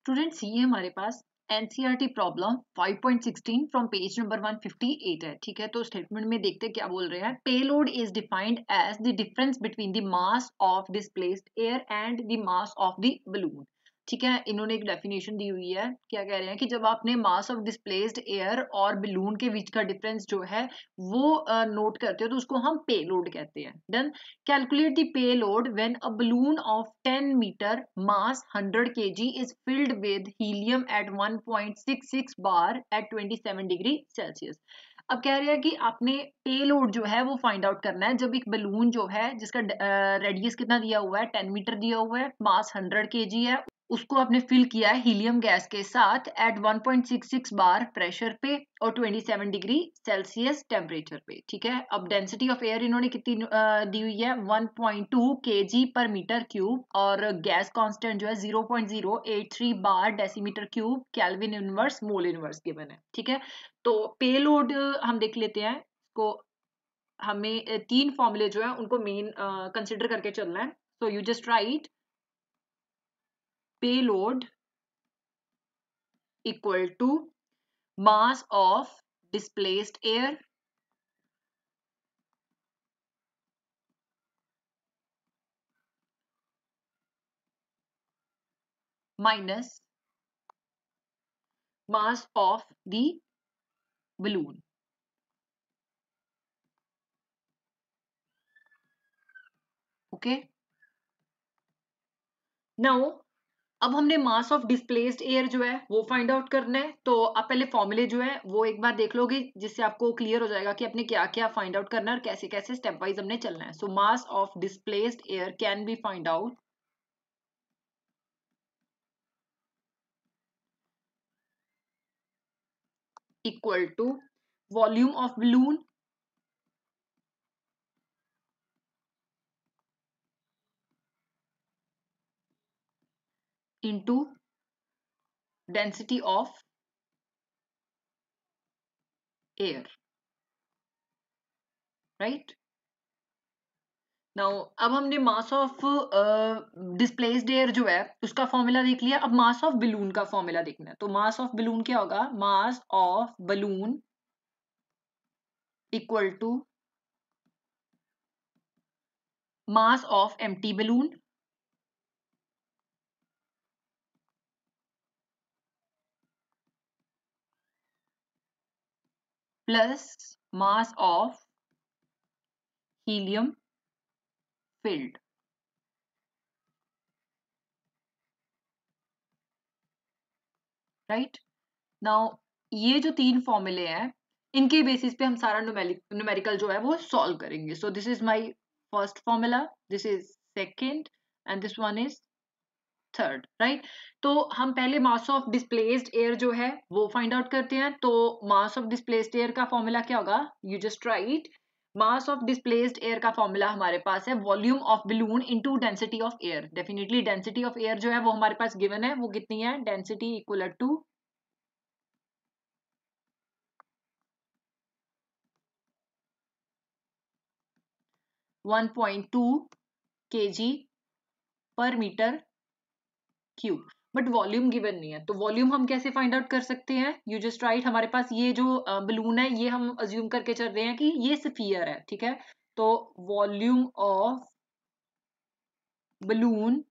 Students ये हमारे पास NCERT problem 5.16 from page number 158 है। ठीक है, तो स्टेटमेंट में देखते हैं क्या बोल रहे हैं। Payload is defined as the difference between the mass of displaced air and the mass of the balloon. ठीक है, इन्होंने एक डेफिनेशन दी हुई है। क्या कह रहे हैं कि जब आपने मास ऑफ डिस्प्लेस्ड एयर और बलून के बीच का डिफरेंस जो है वो नोट करते हो तो उसको हम पेलोड कहते हैं। Then calculate the payload when a balloon of 10 meter mass 100 kg is filled with helium at 1.66 bar at 27 degree Celsius. अब कह रहे हैं कि आपने पेलोड जो है वो फाइंड आउट करना है जब एक बलून जो है जिसका रेडियस कितना दिया हुआ है 10 मीटर दिया हुआ है, मास 100 केजी है, उसको आपने फिल किया है हीलियम गैस के साथ एट 1.66 बार प्रेशर पे और 27 डिग्री सेल्सियस टेम्परेचर पे। ठीक है, अब डेंसिटी ऑफ एयर इन्होंने कितनी दी हुई है 1.2 केजी पर मीटर क्यूब और गैस कांस्टेंट जो है 0.083 bar decimetre cube kelvin inverse mole inverse given है। ठीक है, तो पेलोड हम देख लेते हैं इसको। हमें तीन फॉर्मूले जो है उनको मेन कंसिडर करके चलना है। सो you just right payload equal to mass of displaced air minus mass of the balloon. Okay, now अब हमने मास ऑफ डिस्प्लेस्ड एयर जो है वो फाइंड आउट करना है। तो आप पहले फॉर्मूले जो है वो एक बार देख लोगे जिससे आपको क्लियर हो जाएगा कि आपने क्या क्या फाइंड आउट करना है और कैसे कैसे स्टेप वाइज हमने चलना है। So mass of displaced air can be find out equal to volume of balloon into density of air, right? Now अब हमने मास ऑफ डिस्प्लेस्ड एयर जो है उसका फॉर्मूला देख लिया। अब मास ऑफ बलून का फॉर्मूला देखना है। तो मास ऑफ बलून क्या होगा? Mass of balloon equal to mass of empty balloon plus mass of helium filled. Right, now ये जो तीन फॉर्मूले हैं इनके बेसिस पे हम सारा न्यूमेरिकल जो है वो सॉल्व करेंगे। So this is my first formula, this is second and this one is third. Right, तो हम पहले मास ऑफ डिस्प्लेस्ड एयर जो है वो फाइंड आउट करते हैं। तो मास ऑफ डिस्प्लेस्ड एयर का फॉर्मूला क्या होगा? You just write mass of displaced air का फॉर्मूला हमारे पास है volume of balloon into density of air. Definitely density of air जो है वो हमारे पास गिवन है, वो कितनी है? Density equal to 1.2 kg per metre cube, but volume given नहीं है। तो वॉल्यूम हम कैसे फाइंड आउट कर सकते हैं? यू जस्ट राइट हमारे पास ये जो बलून है ये हम अज्यूम करके चल रहे हैं कि ये स्फीयर है। ठीक है, तो वॉल्यूम ऑफ बलून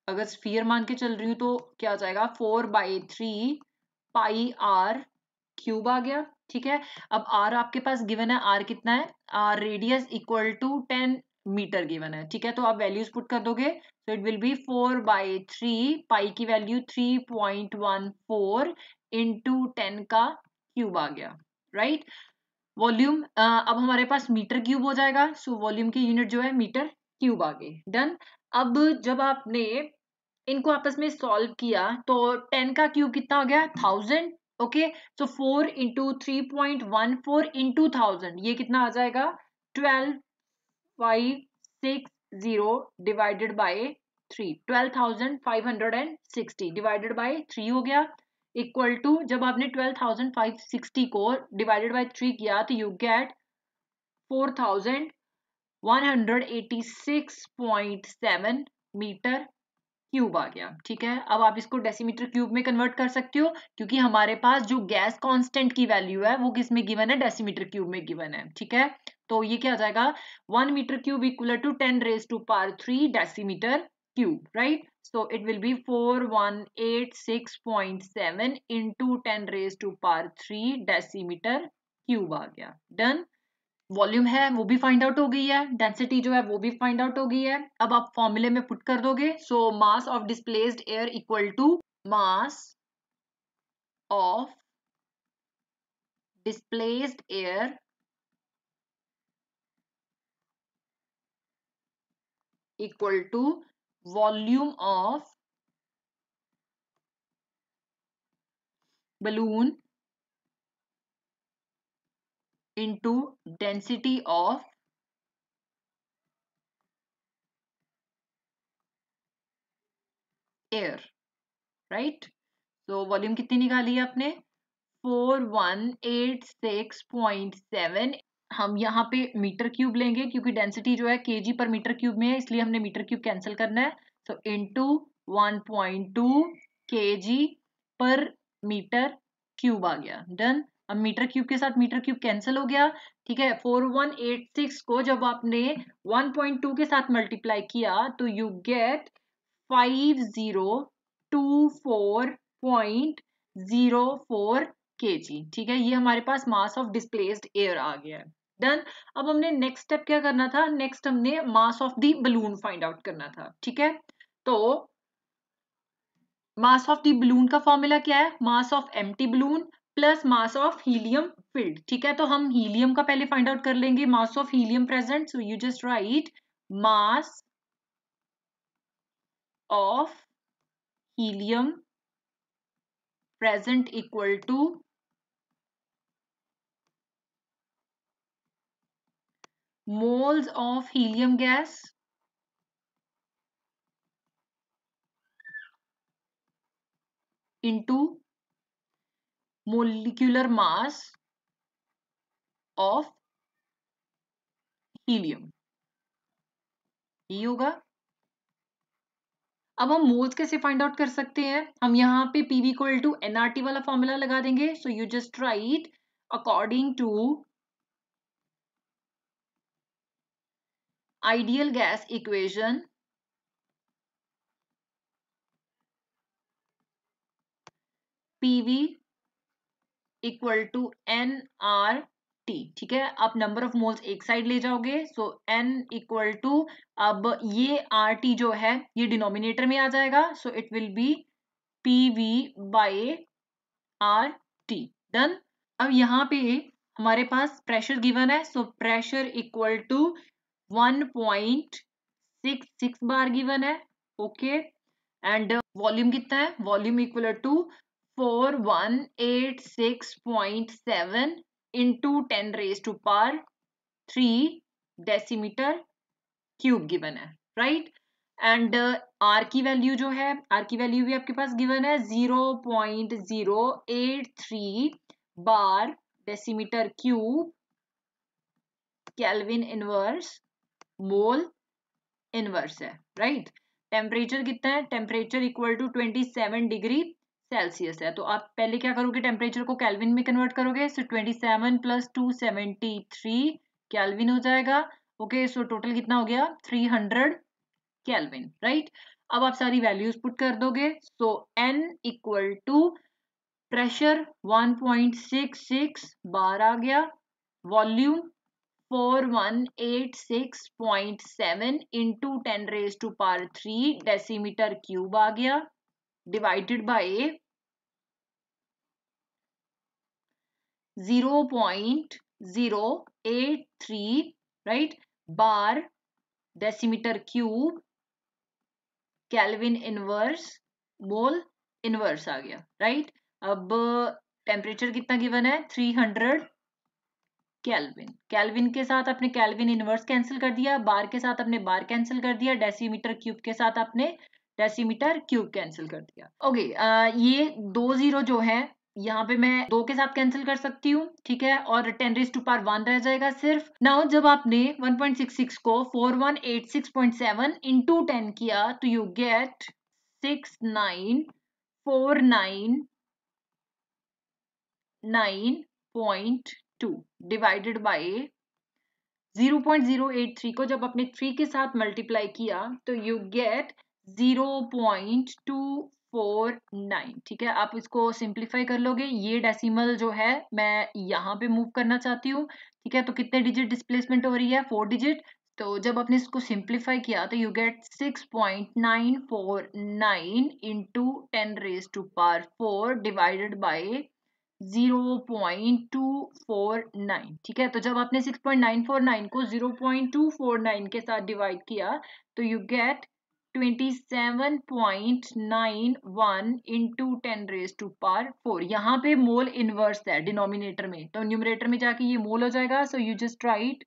अगर स्फीयर मान के चल रही हूँ तो क्या आ जाएगा? 4/3 पाई आर क्यूब आ गया। ठीक है, अब आर आपके पास गिवन है, आर कितना है? R radius equal to 10 metre given है। ठीक है, तो आप वैल्यूज पुट कर दोगे तो इट विल बी 4/3 पाई की वैल्यू 3.14 इंटू 10 का क्यूब आ गया। राइट, वॉल्यूम अब हमारे पास मीटर क्यूब हो जाएगा। सो वॉल्यूम की यूनिट जो है मीटर क्यूब आ गई। डन। अब जब आपने इनको आपस में सॉल्व किया तो 10 का क्यूब कितना हो गया? 1000। ओके, सो 4 इंटू 3.14 इंटू 1000 ये कितना आ जाएगा? 12560 डिवाइडेड बाय 3, 12560 डिवाइडेड बाय 3 हो गया। इक्वल टू जब आपने 12560 को डिवाइडेड बाय 3 किया तो यू गेट 4186.7 मीटर क्यूब आ गया। ठीक है, अब आप इसको डेसीमीटर क्यूब में कन्वर्ट कर सकते हो क्योंकि हमारे पास जो गैस कांस्टेंट की वैल्यू है वो किस में गिवन है, डेसीमीटर क्यूब में गिवन है। ठीक है, तो ये क्या आ जाएगा, 1 metre cube equal to 10 raise to power 3 decimetre cube, right. So it will be 4186.7 into 10 raised to power 3 decimetre cube आ गया। डन। वॉल्यूम है वो भी फाइंड आउट हो गई है, डेंसिटी जो है वो भी फाइंड आउट हो गई है। अब आप फॉर्मूले में पुट कर दोगे। So mass of displaced air equal to mass of displaced air equal to volume of balloon into density of air, right? So volume कितनी निकाली है आपने, 4186.7। हम यहाँ पे मीटर क्यूब लेंगे क्योंकि डेंसिटी जो है केजी पर मीटर क्यूब में है, इसलिए हमने मीटर क्यूब कैंसिल करना है। सो इनटू 1.2 केजी पर मीटर क्यूब आ गया। डन। अब मीटर क्यूब के साथ मीटर क्यूब कैंसिल हो गया। ठीक है, 4186 को जब आपने 1.2 के साथ मल्टीप्लाई किया तो यू गेट 5024.04 kg। ठीक है, ये हमारे पास मास ऑफ डिस्प्लेस्ड एयर आ गया है। डन। अब हमने नेक्स्ट स्टेप क्या करना था, नेक्स्ट हमने मास of the balloon find out करना था। ठीक है, तो मास ऑफ द बलून का फॉर्मूला क्या है, मास of empty balloon plus mass of helium field. ठीक है, तो हम हीलियम का पहले फाइंड आउट कर लेंगे, मास of helium present. So you just write mass of helium present equal to moles of helium gas into molecular mass of helium। ये होगा। अब हम मोल्स कैसे फाइंड आउट कर सकते हैं, हम यहाँ पे पीवी इक्वल टू एनआरटी वाला फॉर्मूला लगा देंगे। So you just write according to ideal gas equation PV equal to N R T. ठीक है, आप नंबर ऑफ मोल्स एक साइड ले जाओगे। सो एन इक्वल टू, अब ये आर टी जो है ये डिनोमिनेटर में आ जाएगा। So it will be P V by R T. Done. अब यहाँ पे हमारे पास प्रेशर गिवन है। So pressure equal to 1.66 bar given है। ओके, एंड वॉल्यूम कितना है, volume equal to 4186.7 into 10 raise to power 3 decimetre cube given है, राइट। एंड आर की वैल्यू जो है, आर की वैल्यू भी आपके पास गिवन है 0.083 bar decimetre cube kelvin inverse mole inverse है, राइट। टेम्परेचर कितना है, temperature equal to 27 degree Celsius है। तो आप पहले क्या करोगे, टेम्परेचर को केल्विन में कन्वर्ट करोगे। सो 27 प्लस 273 केल्विन हो जाएगा। ओके, सो टोटल कितना हो गया, 300 केल्विन, राइट। अब आप सारी वैल्यूज पुट कर दोगे। So N equal to pressure 1.66 bar आ गया, volume 4186.7 into 10 raise to power 3 decimetre cube आ गया, divided by 0.083, right, bar decimetre cube kelvin inverse mole inverse आ गया, राइट। अब टेम्परेचर कितना गिवन है, 300 केल्विन। केल्विन के साथ आपने केल्विन इनवर्स कैंसिल कर दिया, बार के साथ आपने बार कैंसिल कर दिया, डेसीमीटर क्यूब के साथ आपने डेसीमीटर क्यूब कैंसिल कर दिया। ओके, ये 2 जीरो जो है यहाँ पे मैं 2 के साथ कैंसिल कर सकती हूँ। ठीक है, और 10 रेज टू पावर 1 रह जाएगा सिर्फ। नाउ जब आपने 1.66 को 4186.7 इंटू 10 किया तो यू गेट 6949.9.2 डिवाइडेड बाय 0.083 को जब आपने 3 के साथ मल्टीप्लाई किया तो यू गेट 0.249। ठीक है, आप इसको सिंप्लीफाई कर लोगे। ये डेसिमल जो है मैं यहाँ पे मूव करना चाहती हूँ। ठीक है, तो कितने डिजिट डिस्प्लेसमेंट हो रही है? 4 डिजिट। तो जब आपने इसको सिंप्लीफाई किया तो you get 6.949 into 10⁻⁴ divided by 0.249। ठीक है, तो जब आपने 6.949 को 0.249 के साथ डिवाइड किया तो यू गेट 27.91 इंटू 10⁻⁴। यहाँ पे मोल इनवर्स है डिनोमिनेटर में, तो न्यूमरेटर में जाके ये मोल हो जाएगा। सो you just right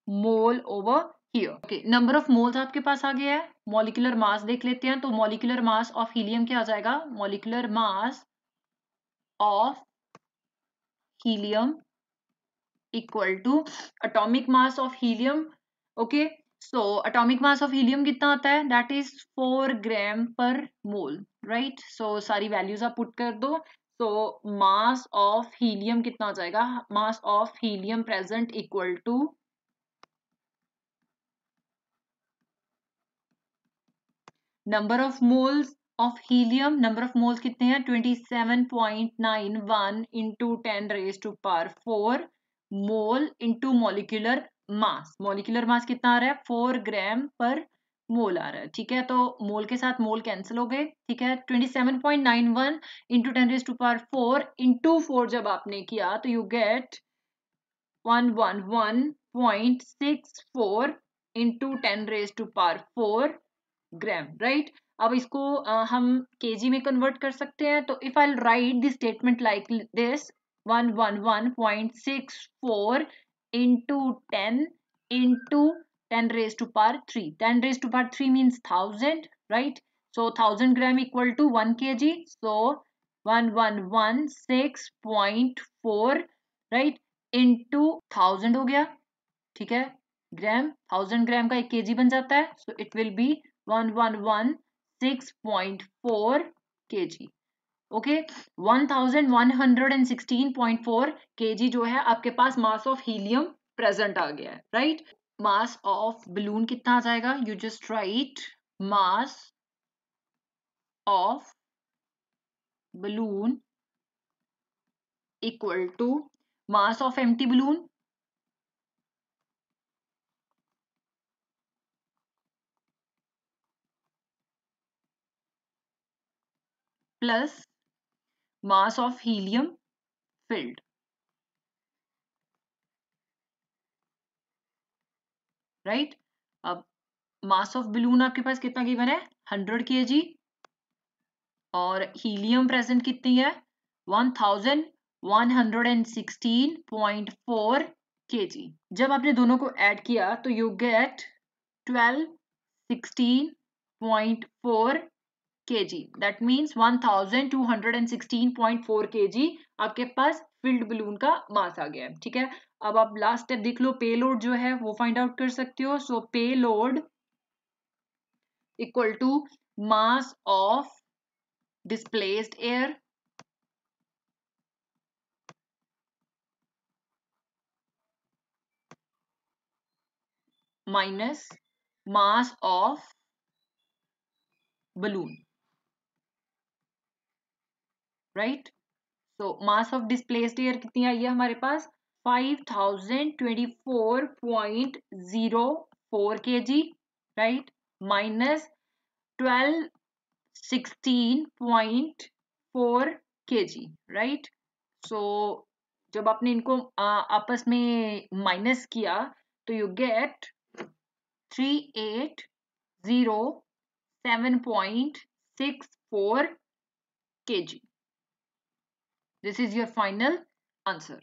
mole over here. Okay, number of moles आपके पास आ गया है। मॉलिक्यूलर मास देख लेते हैं। तो मॉलिक्यूलर मास ऑफ हीलियम क्या आ जाएगा? Molecular mass of helium equal to atomic mass of helium. Okay, so atomic mass of helium कितना आता है? That is 4 gram per mole, right? So सारी values आप put कर दो। So mass of helium कितना आ जाएगा? Mass of helium present equal to number of moles of helium। number of moles कितने हैं? 27.91 into 10⁻⁴ मोल into molecular mass। molecular mass कितना आ रहा है? 4 ग्राम पर मोल आ रहा है। ठीक है, तो मोल के साथ मोल कैंसिल हो गए। ठीक है, 27.91 into 10⁻⁴ into 4 जब आपने किया तो you get 111.64 into 10⁻⁴ gram, right? अब इसको हम केजी में कन्वर्ट कर सकते हैं। तो if I right this statement like this 111.64 into 10 into 10⁻⁴ 10⁻³ means 1000, right? So 1000 gram equal to 1 kg. So 1116.4 right into 1000 हो गया। ठीक है, ग्राम 1000 ग्राम का 1 kg बन जाता है। So it will be 1116.4 kg। Okay, 1116.4 kg जो है आपके पास मास ऑफ हीलियम प्रेजेंट आ गया है, राइट? मास ऑफ बलून कितना आ जाएगा? You just write mass of balloon equal to mass of empty balloon plus mass of helium filled, right? अब मास ऑफ बलून आपके पास कितना गिवन है? 100 kg और हीलियम प्रेजेंट कितनी है? 1116.4 kg। जब आपने दोनों को ऐड किया तो you get 1216.4 kg। That means 1216.4 kg आपके पास फिल्ड बलून का मास आ गया है। ठीक है, अब आप लास्ट स्टेप देख लो, पे लोड जो है वो फाइंड आउट कर सकते हो। So payload equal to mass of displaced air minus mass of balloon, right? So mass of displaced air कितनी आई है हमारे पास? 5024.04 kg, right? minus 1216.4 kg, right? So जब आपने इनको आपस में माइनस किया तो you get 3807.64 kg. This is your final answer.